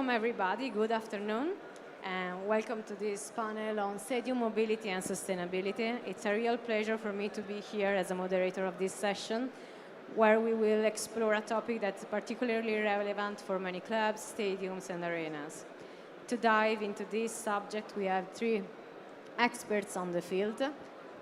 Welcome everybody, good afternoon, and welcome to this panel on stadium mobility and sustainability. It's a real pleasure for me to be here as a moderator of this session, where we will explore a topic that's particularly relevant for many clubs, stadiums, and arenas. To dive into this subject, we have three experts on the field.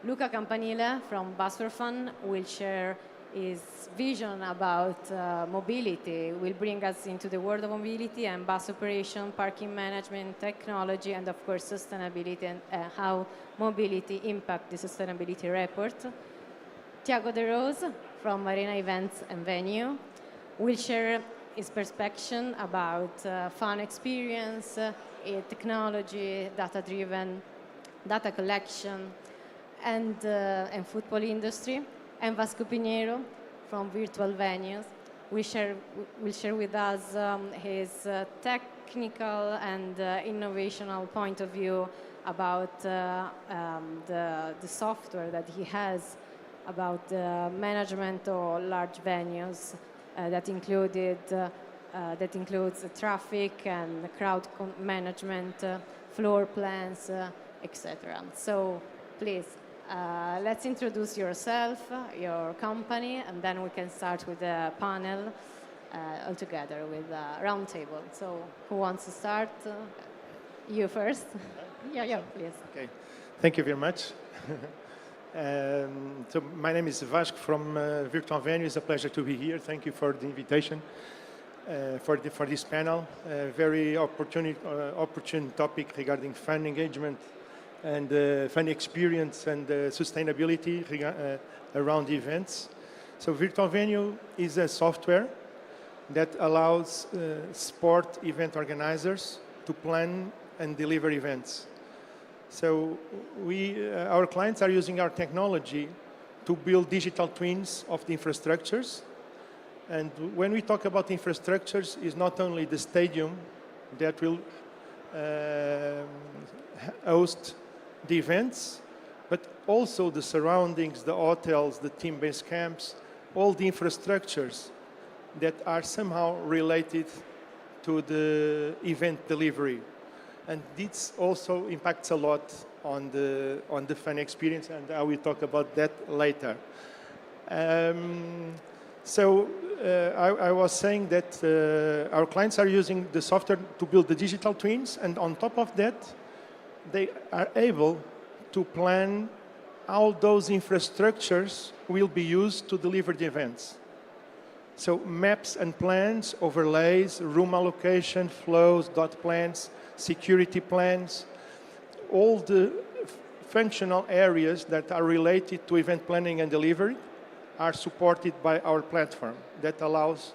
Luca Campanile from Basforfan will share his vision about mobility, will bring us into the world of mobility and bus operation, parking management, technology, and of course sustainability and how mobility impact the sustainability report. Thiago De Rose from Arena Events and Venue will share his perspective about fun experience, technology, data-driven, data collection, and football industry. And Vasco Pinheiro from Virtual Venues will share with us his technical and innovational point of view about the software that he has about the management of large venues that includes traffic and crowd management, floor plans, etc. So please. Let's introduce yourself, your company, and then we can start with the panel altogether with a round table. So who wants to start? You first. Yeah, please. Okay. Thank you very much. So my name is Vasco from Virtual Venue. It's a pleasure to be here. Thank you for the invitation for this panel. Very opportune topic regarding fan engagement and fan experience and sustainability around events. So Virtual Venue is a software that allows sport event organizers to plan and deliver events. So our clients are using our technology to build digital twins of the infrastructures. And when we talk about infrastructures, it's not only the stadium that will host the events, but also the surroundings, the hotels, the team-based camps, all the infrastructures that are somehow related to the event delivery. And this also impacts a lot on the fan experience, and I will talk about that later. I was saying that our clients are using the software to build the digital twins, and on top of that, they are able to plan how those infrastructures will be used to deliver the events. So maps and plans, overlays, room allocation, flows, dot plans, security plans, all the functional areas that are related to event planning and delivery are supported by our platform that allows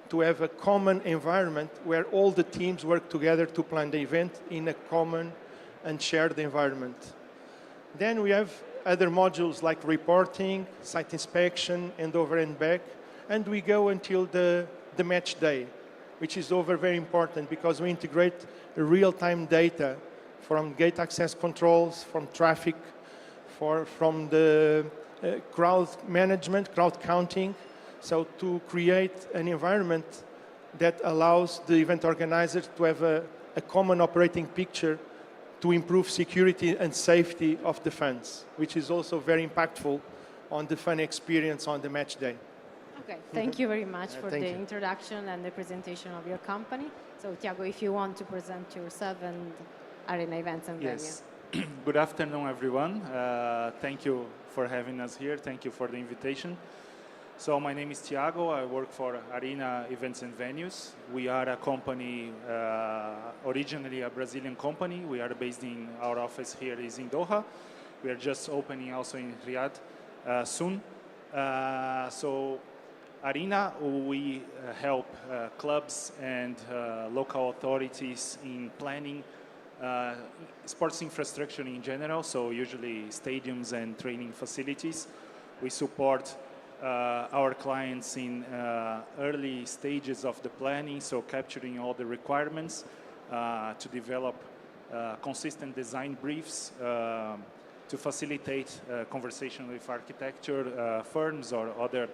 to have a common environment where all the teams work together to plan the event in a common and shared environment. Then we have other modules like reporting, site inspection, and over and back, and we go until the match day, which is very important because we integrate real-time data from gate access controls, from traffic, from the crowd management, crowd counting, so to create an environment that allows the event organizers to have a common operating picture to improve security and safety of the fans, which is also very impactful on the fan experience on the match day. Okay, thank you very much for the introduction and the presentation of your company. So Thiago, if you want to present yourself and Arena Events and Yes. Good afternoon, everyone. Thank you for having us here. Thank you for the invitation. So my name is Thiago. I work for Arena Events and Venues. We are a company, originally a Brazilian company. We are based in, our office here is in Doha. We are just opening also in Riyadh soon. So Arena, we help clubs and local authorities in planning sports infrastructure in general, so usually stadiums and training facilities. We support our clients in early stages of the planning, so capturing all the requirements to develop consistent design briefs to facilitate conversation with architecture firms or other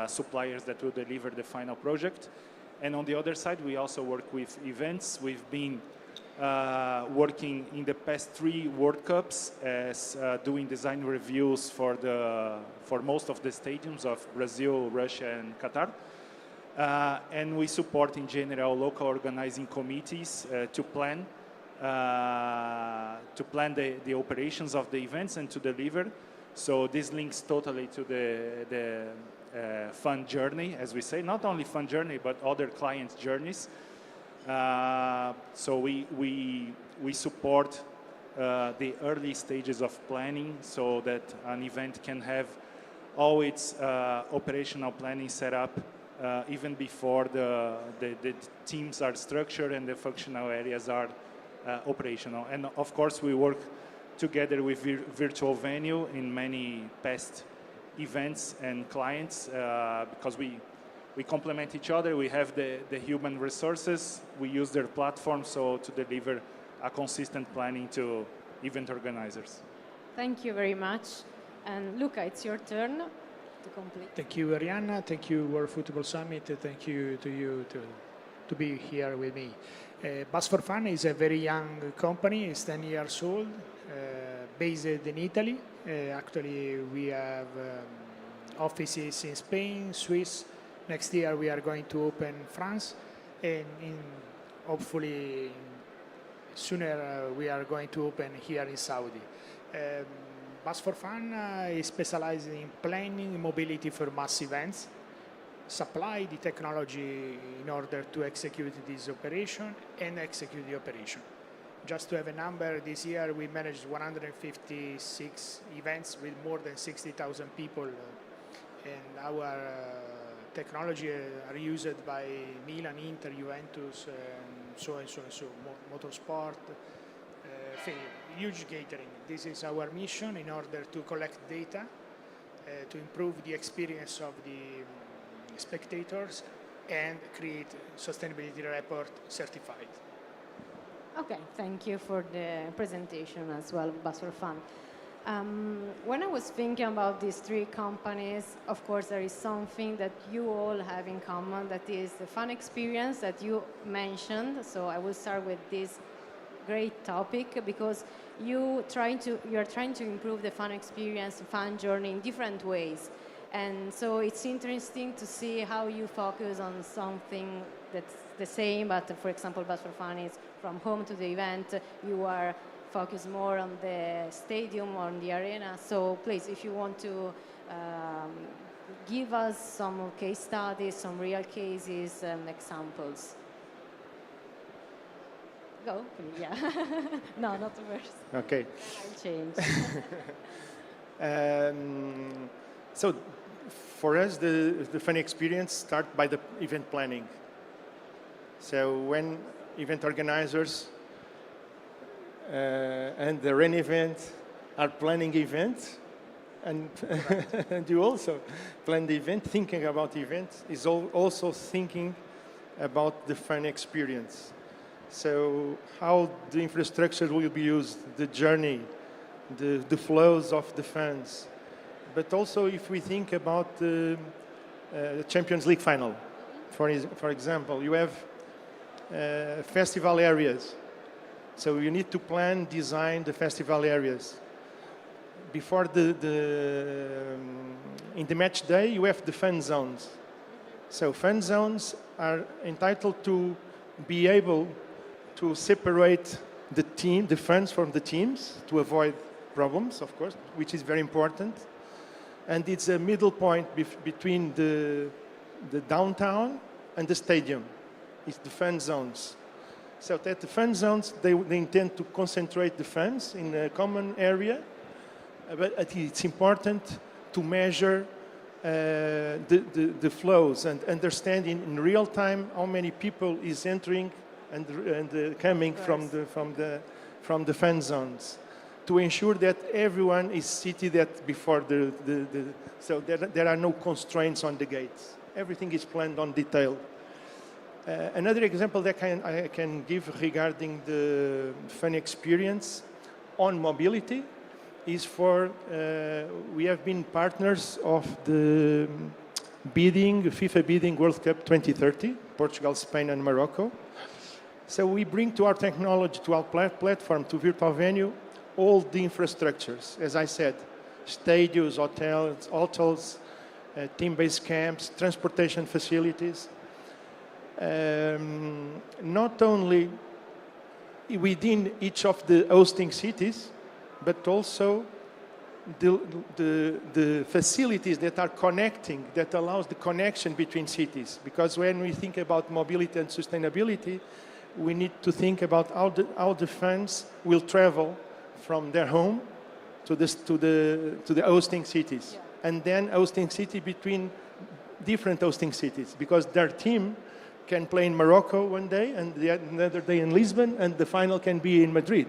suppliers that will deliver the final project. And on the other side, we also work with events. We've been working in the past 3 World Cups as doing design reviews for most of the stadiums of Brazil, Russia, and Qatar. And we support in general local organizing committees to plan the operations of the events and to deliver. So this links totally to the fun journey, as we say, not only fun journey, but other clients' journeys. So we support the early stages of planning so that an event can have all its operational planning set up even before the teams are structured and the functional areas are operational. And of course, we work together with virtual venue in many past events and clients because we complement each other. We have the human resources. We use their platform to deliver a consistent planning to event organizers. Thank you very much. And Luca, it's your turn to complete. Thank you, Arianna. Thank you, World Football Summit. Thank you to be here with me. Bus for Fun is a very young company. It's 10 years old, based in Italy. Actually, we have offices in Spain, Swiss. Next year, we are going to open France, and hopefully sooner we are going to open here in Saudi. Bus for Fun is specialized in planning mobility for mass events, supply the technology in order to execute this operation and execute the operation. Just to have a number, this year we managed 156 events with more than 60,000 people, and our technology are used by Milan, Inter, Juventus, and so and so and so, motorsport, huge catering. This is our mission in order to collect data, to improve the experience of the spectators and create sustainability report certified. Okay, thank you for the presentation as well, Bus for Fun. When I was thinking about these 3 companies, of course, there is something that you all have in common, that is the fun experience that you mentioned. So I will start with this great topic because you are trying to improve the fun experience, fun journey in different ways. And so it's interesting to see how you focus on something that's the same, but for example, Bus for Fun is from home to the event. You are focused more on the stadium or on the arena. So please, if you want to give us some case studies, some real cases and examples. Go, please, yeah. No, not the first. Okay. I'll change. So for us, the fun experience starts by the event planning. So when event organizers and the REN event are planning events, and, and you also plan the event, thinking about the event is also thinking about the fun experience. So how the infrastructure will be used, the journey, the flows of the fans. But also if we think about the Champions League final, for example, you have festival areas. So you need to plan, design the festival areas. Before in the match day, you have the fan zones. So fan zones are entitled to be able to separate the fans from the teams to avoid problems, of course, which is very important. And it's a middle point between the downtown and the stadium. It's the fan zones. So that the fan zones, they intend to concentrate the fans in a common area, but it's important to measure the flows and understand in real time how many people is entering and coming from the fan zones, to ensure that everyone is seated before so there are no constraints on the gates. Everything is planned on detail. Another example that I can give regarding the fun experience on mobility is we have been partners of the FIFA bidding World Cup 2030, Portugal, Spain, and Morocco. So we bring to our technology, to our platform, to virtual venue, all the infrastructures, as I said, stadiums, hotels, team-based camps, transportation facilities. Not only within each of the hosting cities, but also the facilities that are connecting, that allows the connection between cities. Because when we think about mobility and sustainability, we need to think about how the fans will travel from their home to the hosting cities. Yeah. And then hosting city between different hosting cities, because their team can play in Morocco one day and the another day in Lisbon, and the final can be in Madrid.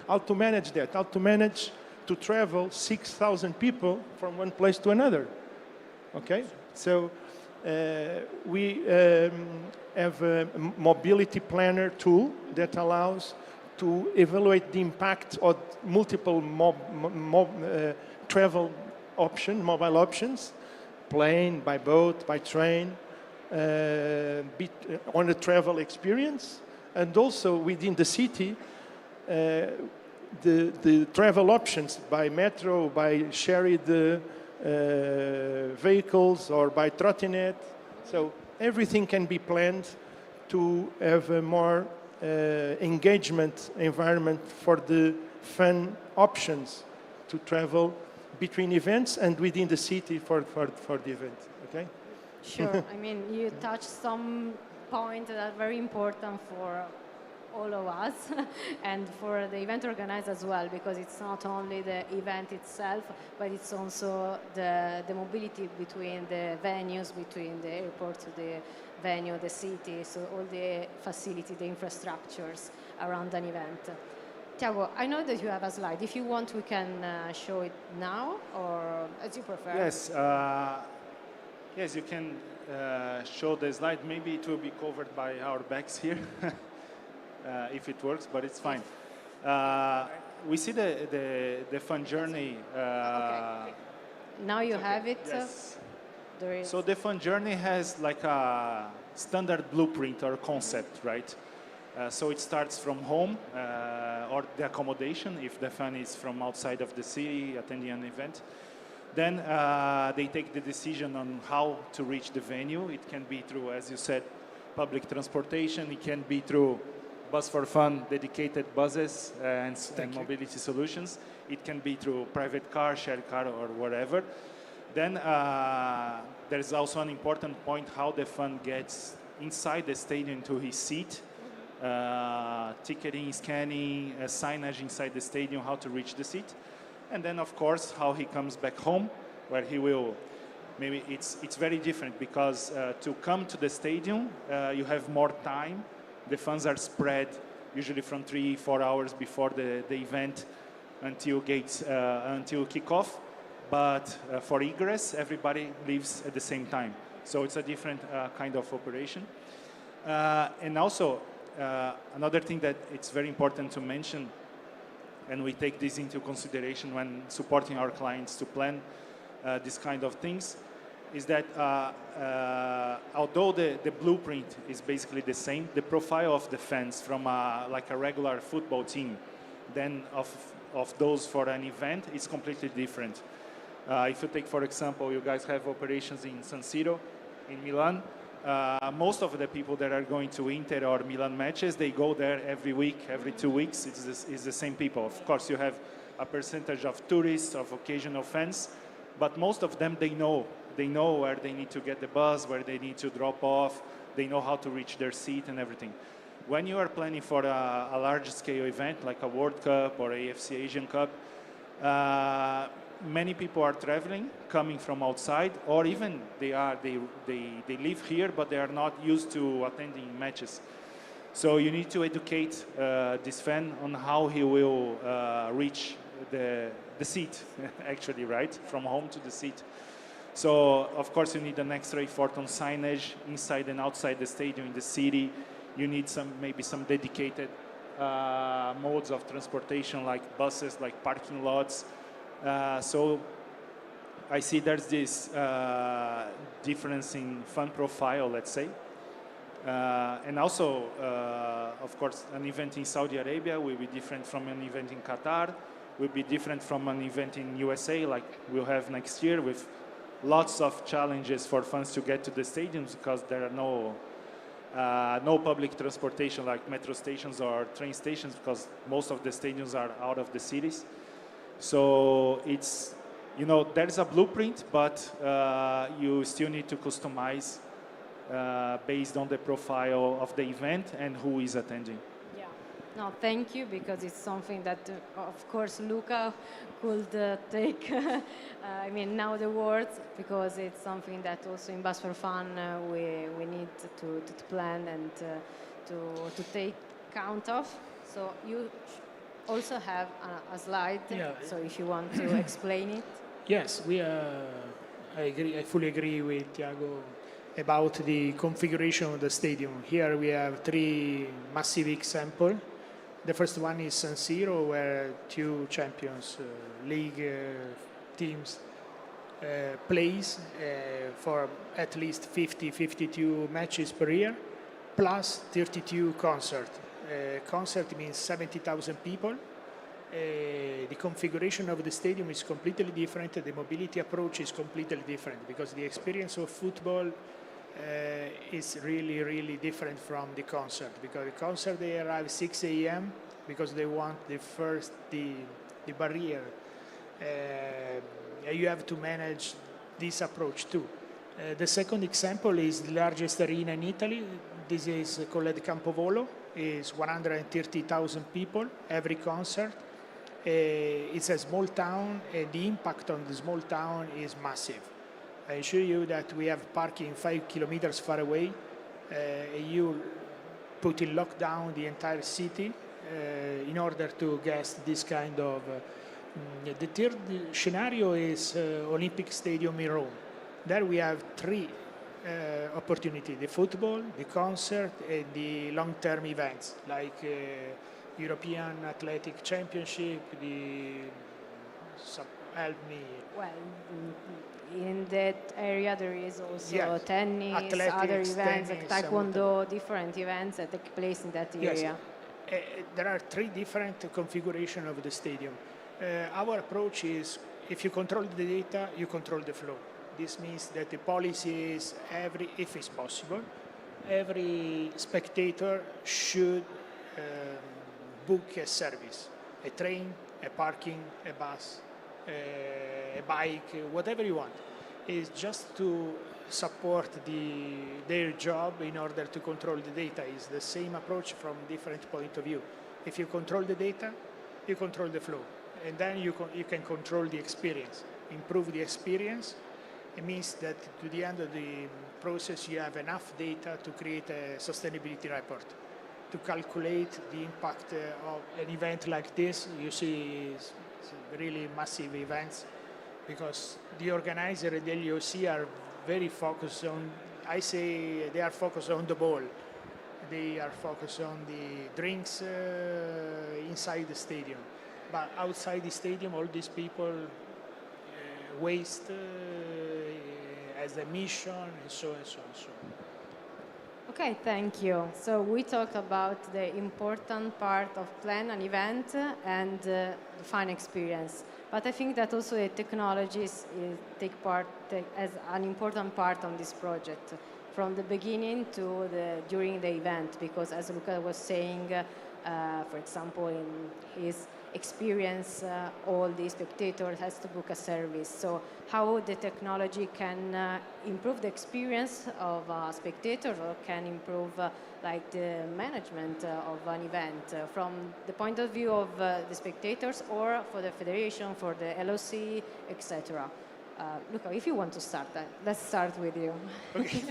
How to manage that? How to manage to travel 6,000 people from one place to another? Okay, so we have a mobility planner tool that allows to evaluate the impact of multiple travel mobile options, plane, by boat, by train, on the travel experience, and also within the city, the travel options by metro, by shared vehicles, or by trottinette. So everything can be planned to have a more engagement environment for the fun options to travel between events and within the city for the event. Okay? Sure. I mean, you touched some points that are very important for all of us and for the event organizer as well, because it's not only the event itself, but it's also the mobility between the venues, between the airport to the venue, the city, so all the facility, the infrastructures around an event. Thiago, I know that you have a slide. If you want, we can show it now, or as you prefer. Yes. Yes, you can show the slide. Maybe it will be covered by our backs here, if it works, but it's fine. We see the fun journey. Okay. Now you have it. Yes. There is. So the fun journey has like a standard blueprint or concept, right? So it starts from home or the accommodation, if the fan is from outside of the city attending an event. Then they take the decision on how to reach the venue. It can be through, as you said, public transportation. It can be through Bus for Fun, dedicated buses and mobility solutions. It can be through private car, shared car, or whatever. Then there's also an important point how the fan gets inside the stadium to his seat. Ticketing, scanning, signage inside the stadium, how to reach the seat. And then, of course, how he comes back home, where he will, maybe it's very different because to come to the stadium, you have more time. The fans are spread usually from 3-4 hours before the event until kickoff. But for egress, everybody leaves at the same time. So it's a different kind of operation. And also, another thing that it's very important to mention, and we take this into consideration when supporting our clients to plan this kind of things, is that although the blueprint is basically the same, the profile of the fans from like a regular football team than of those for an event is completely different. If you take, for example, you guys have operations in San Siro, in Milan. Most of the people that are going to Inter or Milan matches, they go there every week, every 2 weeks. It's the same people. Of course, you have a percentage of tourists, of occasional fans, but most of them, they know where they need to get the bus, where they need to drop off. They know how to reach their seat and everything. When you are planning for a large-scale event like a World Cup or AFC Asian Cup, many people are traveling, coming from outside, or even they live here, but they are not used to attending matches. So you need to educate this fan on how he will reach the seat, actually, right? From home to the seat. So, of course, you need an extra effort on signage inside and outside the stadium in the city. You need maybe some dedicated modes of transportation, like buses, like parking lots. So I see there's this difference in fund profile, let's say. And also, of course, an event in Saudi Arabia will be different from an event in Qatar, will be different from an event in USA, like we'll have next year, with lots of challenges for fans to get to the stadiums because there are no public transportation like metro stations or train stations because most of the stadiums are out of the cities. So it's, there's a blueprint, but you still need to customize based on the profile of the event and who is attending. Yeah. No, thank you, because it's something that, of course, Luca could take, now the words, because it's something that also in Bus for Fun we need to plan and to take count of. So you also have a slide, so if you want to explain it. Yes, I agree. I fully agree with Thiago about the configuration of the stadium. Here we have 3 massive examples. The first one is San Siro, where 2 Champions League teams plays for at least 52 matches per year, plus 32 concerts. Concert means 70,000 people. The configuration of the stadium is completely different. The mobility approach is completely different because the experience of football is really, really different from the concert. Because the concert, they arrive 6 a.m. because they want the barrier. You have to manage this approach too. The second example is the largest arena in Italy. This is called Campovolo. It's 130,000 people every concert. It's a small town, and the impact on the small town is massive. I assure you that we have parking 5 kilometers far away. You put in lockdown the entire city in order to get this kind of... the third scenario is Olympic Stadium in Rome. There we have 3 opportunities: the football, the concert, and the long-term events like European Athletic Championship, help me. Well, in that area there is also tennis, athletics, other events, tennis, like taekwondo, different events that take place in that area. Yes. There are 3 different configurations of the stadium. Our approach is, if you control the data, you control the flow. This means that the policy is if it's possible, every spectator should book a service, a train, a parking, a bus, a bike, whatever you want. It's just to support their job in order to control the data. It's the same approach from different point of view. If you control the data, you control the flow. And then you can control the experience, improve the experience. It means that to the end of the process, you have enough data to create a sustainability report, to calculate the impact of an event like this. You see, it's really massive events, because the organizer and the LOC are very focused on, I say they are focused on the ball. They are focused on the drinks inside the stadium. But outside the stadium, all these people waste as a mission, and so on and so on and so on. Okay, thank you. So we talked about the important part of plan an event and the fun experience. But I think that also the technologies take part as an important part on this project, from the beginning to during the event, because as Luca was saying, for example, in his experience, all the spectators has to book a service. So how the technology can improve the experience of spectators, or can improve like the management of an event from the point of view of the spectators, or for the federation, for the LOC, etc. Luca, if you want to start, let's start with you. Okay.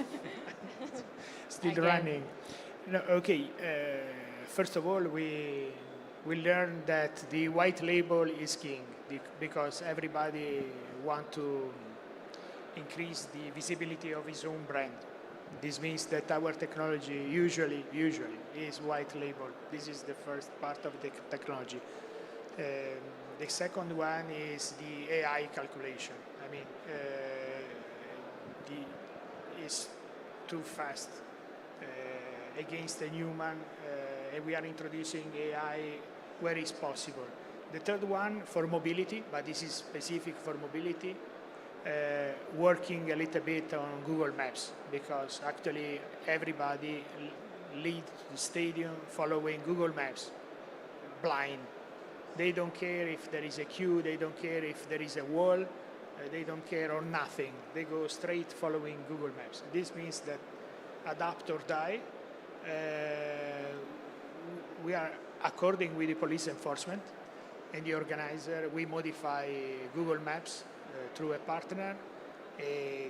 Still Again. running. No, okay. First of all, we learned that the white label is king, because everybody wants to increase the visibility of his own brand. This means that our technology usually is white label. This is the first part of the technology. The second one is the AI calculation. mean, is too fast against a human, and we are introducing AI where it's possible. The third one for mobility, but this is specific for mobility, working a little bit on Google Maps, because actually everybody leaves the stadium following Google Maps, blind. They don't care if there is a queue, they don't care if there is a wall, they don't care or nothing. They go straight following Google Maps. This means that adapt or die. We are according with the police enforcement and the organizer, we modify Google Maps through a partner.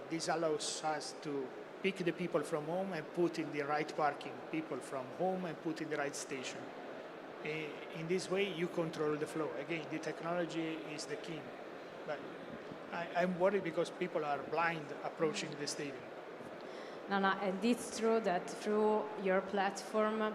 This allows us to pick the people from home and put in the right parking, people from home and put in the right station. In this way, you control the flow. Again, the technology is the key. But I'm worried because people are blind approaching the stadium. No, and it's true that through your platform,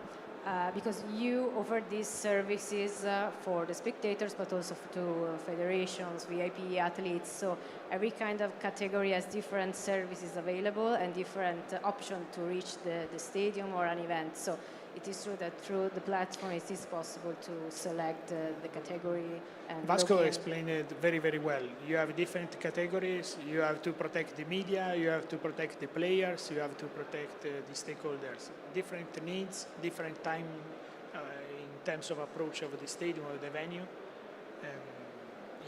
because you offer these services for the spectators, but also to federations, VIP athletes. So every kind of category has different services available and different options to reach the stadium or an event. So it is true that through the platform it is possible to select the category. And Vasco explained it very, very well. You have different categories. You have to protect the media. You have to protect the players. You have to protect the stakeholders. Different needs, different time in terms of approach of the stadium or the venue.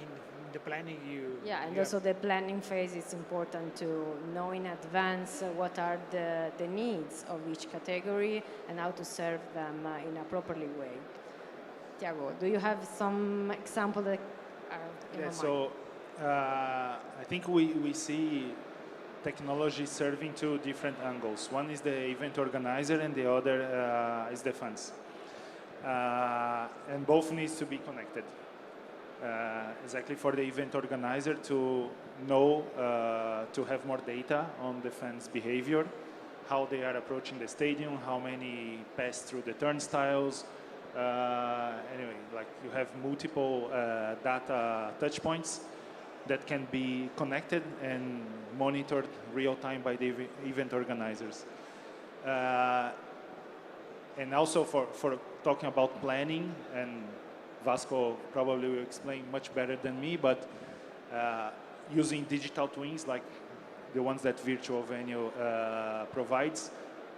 In the planning, and also the planning phase is important to know in advance what are the needs of each category and how to serve them in a properly way. Thiago, do you have some example that are in your mind? I think we see technology serving two different angles. One is the event organizer and the other is the fans. And both needs to be connected. Exactly for the event organizer to know, to have more data on the fans' behavior, how they are approaching the stadium, how many pass through the turnstiles. Anyway, like you have multiple data touch points that can be connected and monitored real time by the event organizers. And also for talking about planning, and Vasco probably will explain much better than me, but using digital twins like the ones that Virtual Venue provides,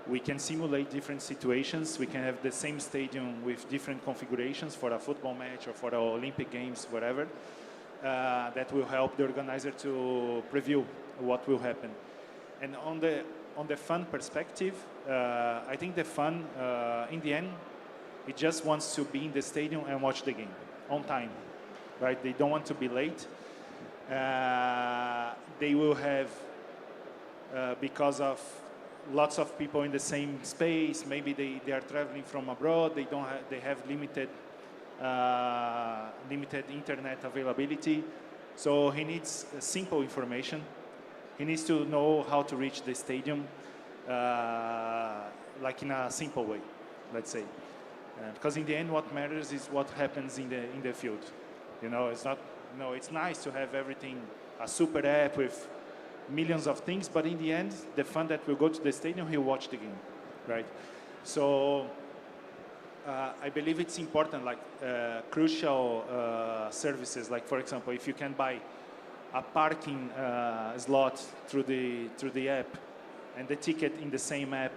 we can simulate different situations. We can have the same stadium with different configurations for a football match or for the Olympic Games, whatever. That will help the organizer to preview what will happen. And on the fan perspective, I think the fan, in the end, it just wants to be in the stadium and watch the game on time, right? They don't want to be late. They will have, because of lots of people in the same space, maybe they are traveling from abroad, they have limited internet availability. So he needs simple information. He needs to know how to reach the stadium, like in a simple way, let's say. Because in the end, what matters is what happens in the field. You know, it's not. No, it's nice to have everything, a super app with millions of things, but in the end, the fan that will go to the stadium, he'll watch the game, right? So I believe it's important, like crucial services, like for example, if you can buy a parking slot through the app, and the ticket in the same app.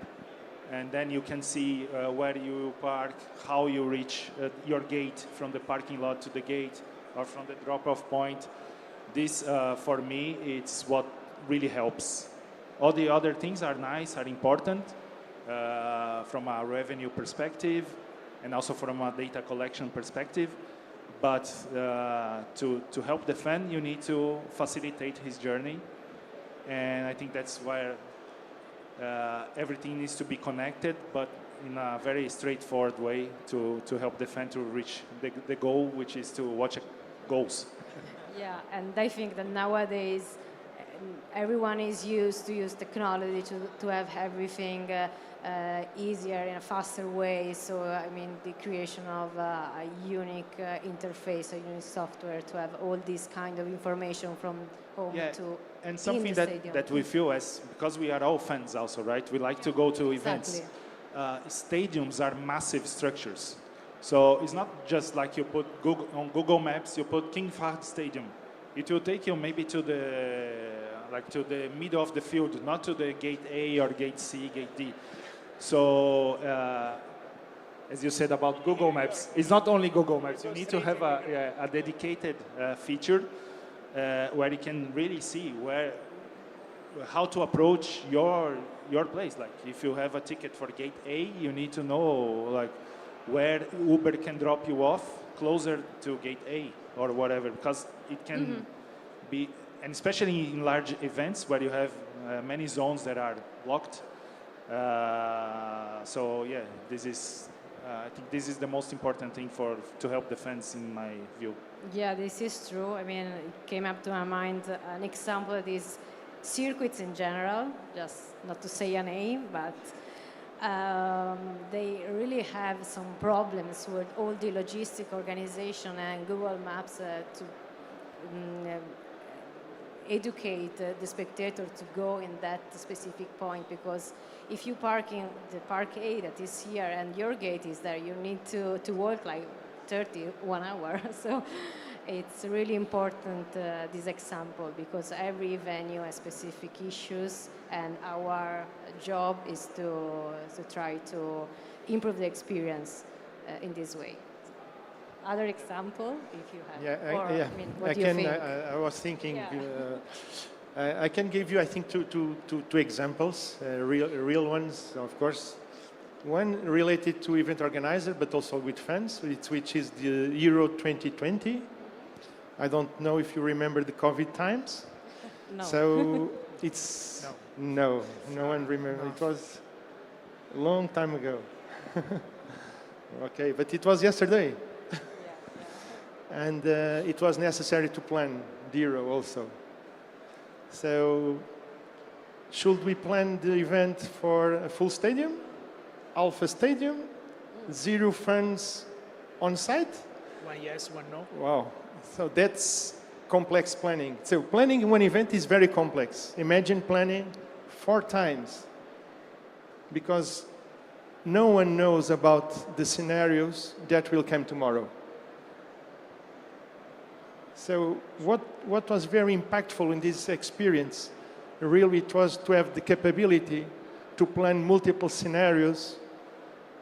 And then you can see where you park, how you reach your gate from the parking lot to the gate or from the drop-off point. This, for me, it's what really helps. All the other things are nice, are important from a revenue perspective and also from a data collection perspective. But to help the fan, you need to facilitate his journey. And I think that's where everything needs to be connected, but in a very straightforward way to help the fan to reach the goal, which is to watch goals. Yeah, and I think that nowadays everyone is used to use technology to have everything easier in a faster way. So, I mean, the creation of a unique interface, a unique software to have all this kind of information from home to and something that we feel as, because we are all fans also, right? We like to go to events. Stadiums are massive structures. So it's not just like you put on Google Maps, you put King Fahd Stadium. It will take you maybe to the middle of the field, not to the gate A or gate C, gate D. So, as you said about Google Maps, it's not only Google Maps. You need to have a dedicated feature where you can really see how to approach your place. Like if you have a ticket for gate A, you need to know like where Uber can drop you off closer to gate A or whatever, because it can be, and especially in large events where you have many zones that are blocked. So yeah, this is I think this is the most important thing to help the fans, in my view. Yeah, this is true. I mean, it came up to my mind an example of these circuits in general, just not to say a name, but they really have some problems with all the logistic organization and Google Maps to educate the spectator to go in that specific point, because if you park in the park A that is here and your gate is there, you need to walk like 1 hour. So it's really important, this example, because every venue has specific issues and our job is to try to improve the experience in this way. Other example, if you have? Yeah, or, I mean, what do you think? I was thinking, I can give you, I think, two examples, real ones, of course. One related to event organizer, but also with fans, which is the Euro 2020. I don't know if you remember the COVID times. No. So it's no one remembers. No. It was a long time ago. Okay, but it was yesterday. And it was necessary to plan the Euro also. So should we plan the event for a full stadium, half a stadium, 0 fans on site? One yes, one no. Wow. So that's complex planning. So planning one event is very complex. Imagine planning 4 times, because no one knows about the scenarios that will come tomorrow. So what was very impactful in this experience, really, it was to have the capability to plan multiple scenarios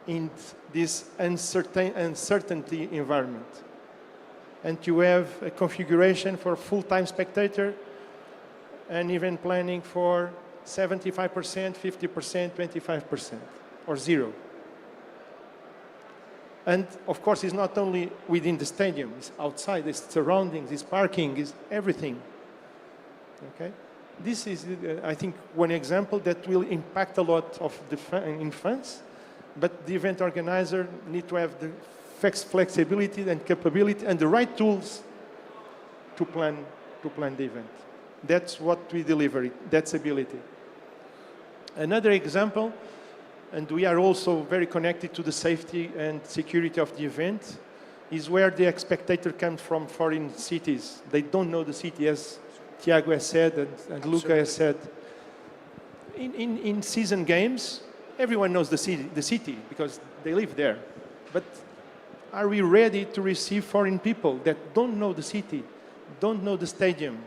in this uncertainty environment. And you have a configuration for full-time spectator and even planning for 75%, 50%, 25%, or 0. And of course, it's not only within the stadium, it's outside, it's surroundings, it's parking, it's everything. Okay? This is, I think, one example that will impact a lot of the fans, but the event organizer need to have the flexibility and capability and the right tools to plan the event. That's what we deliver, that's ability. Another example, and we are also very connected to the safety and security of the event, is where the spectator comes from foreign cities. They don't know the city, as Thiago has said and Luca has said. In season games, everyone knows the city because they live there. But are we ready to receive foreign people that don't know the city, don't know the stadium?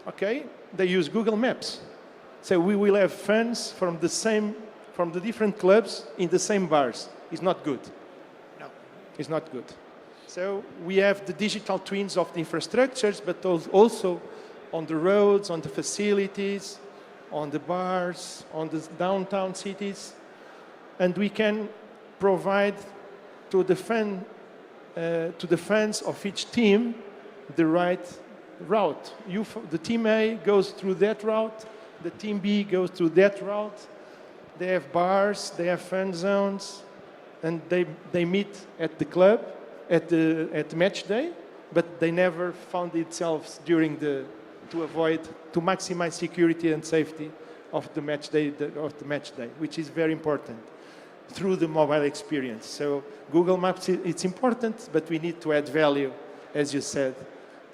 Okay, they use Google Maps. So we will have fans from the different clubs in the same bars. It's not good. No. It's not good. So we have the digital twins of the infrastructures, but also on the roads, on the facilities, on the bars, on the downtown cities. And we can provide to the fans of each team the right route. The team A goes through that route, the team B goes through that route. They have bars, they have fan zones, and they meet at the club at match day, but they never found themselves to avoid to maximize security and safety of the match day, which is very important through the mobile experience. So Google Maps, it's important, but we need to add value, as you said,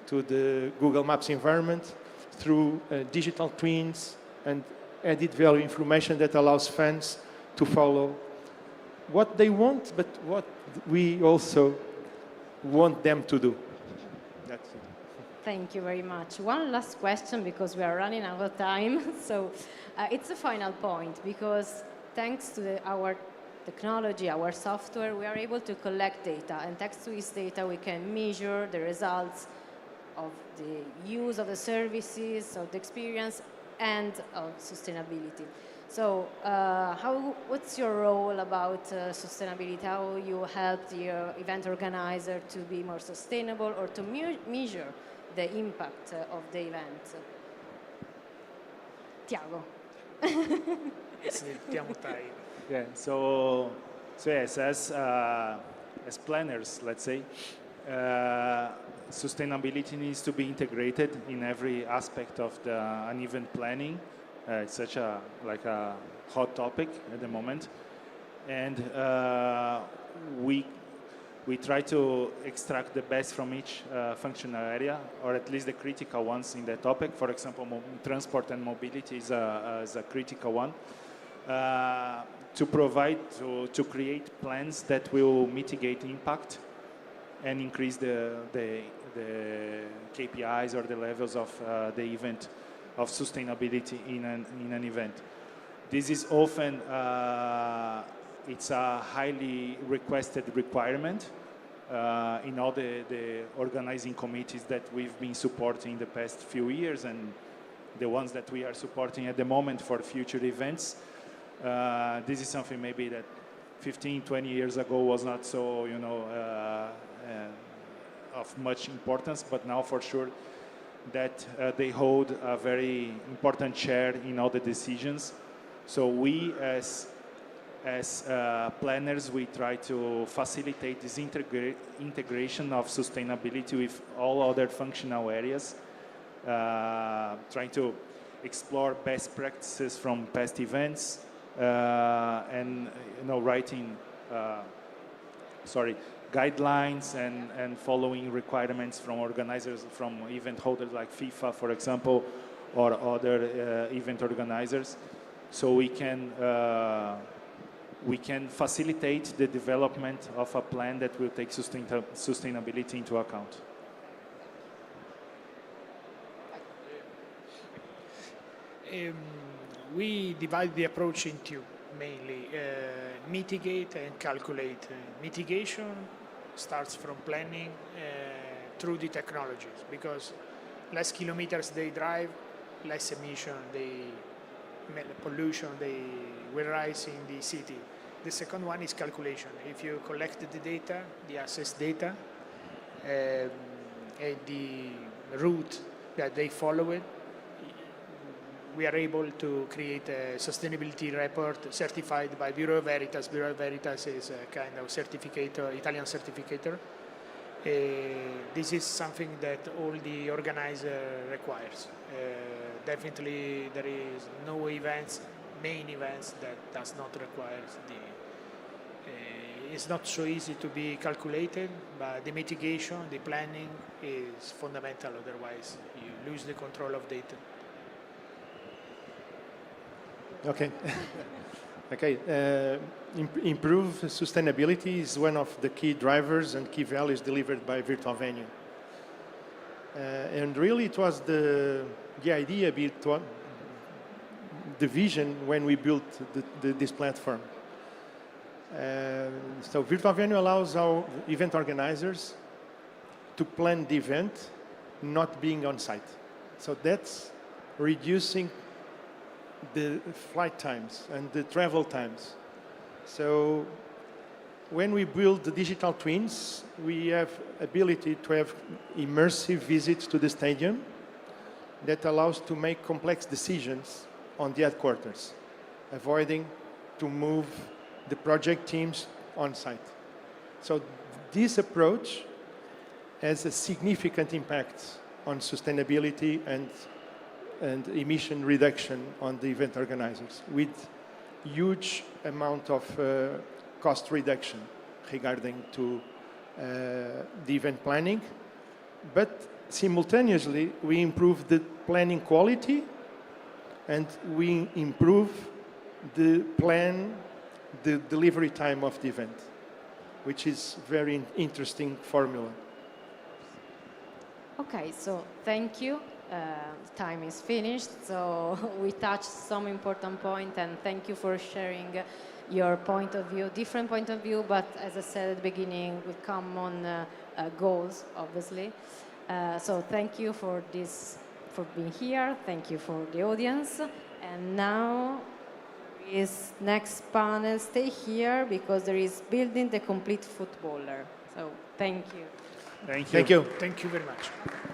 to the Google Maps environment through digital twins and added value information that allows fans to follow what they want, but what we also want them to do. That's it. Thank you very much. One last question, because we are running out of time. So it's a final point, because thanks to our technology, our software, we are able to collect data. And thanks to this data, we can measure the results of the use of the services, of the experience, and of sustainability. So what's your role about sustainability? How you help the event organizer to be more sustainable or to measure the impact of the event? Thiago. Yeah, so yes, as planners, let's say, sustainability needs to be integrated in every aspect of an event planning. It's such a hot topic at the moment, and we try to extract the best from each functional area, or at least the critical ones in that topic. For example, transport and mobility is a critical one. To provide, to create plans that will mitigate impact and increase the KPIs or the levels of the event of sustainability in an event. This is often, it's a highly requested requirement in all the organizing committees that we've been supporting the past few years, and the ones that we are supporting at the moment for future events. This is something maybe that 15, 20 years ago was not so, of much importance, but now for sure that they hold a very important share in all the decisions. So we, as planners, we try to facilitate this integration of sustainability with all other functional areas, trying to explore best practices from past events, and writing guidelines and following requirements from organizers, from event holders like FIFA, for example, or other event organizers, so we can facilitate the development of a plan that will take sustainability into account. We divide the approach into mainly mitigate and calculate. Mitigation starts from planning through the technologies, because less kilometers they drive, less emission, pollution they will rise in the city. The second one is calculation. If you collect the data, the access data, and the route that they follow it, we are able to create a sustainability report certified by Bureau Veritas. Bureau Veritas is a kind of certificator, Italian certificator. This is something that all the organizer requires. Definitely there is no main events that does not require it's not so easy to be calculated, but the mitigation, the planning is fundamental, otherwise you lose the control of data. Okay. Okay. Improve sustainability is one of the key drivers and key values delivered by Virtual Venue. And really it was the idea, the vision when we built this platform. So Virtual Venue allows our event organizers to plan the event not being on site. So that's reducing the flight times and the travel times. So when we build the digital twins, we have ability to have immersive visits to the stadium that allows to make complex decisions on the headquarters, avoiding to move the project teams on site. So this approach has a significant impact on sustainability and and emission reduction on the event organizers with huge amount of cost reduction regarding to the event planning, but simultaneously we improve the planning quality and we improve the delivery time of the event, which is very interesting formula. Okay, so thank you. Time is finished, so we touched some important point, and thank you for sharing your point of view, different point of view, but as I said at the beginning, with common goals, obviously. So thank you for this, for being here. Thank you for the audience. And now is next panel. Stay here because there is building the complete footballer. So thank you. Thank you. Thank you. Thank you very much.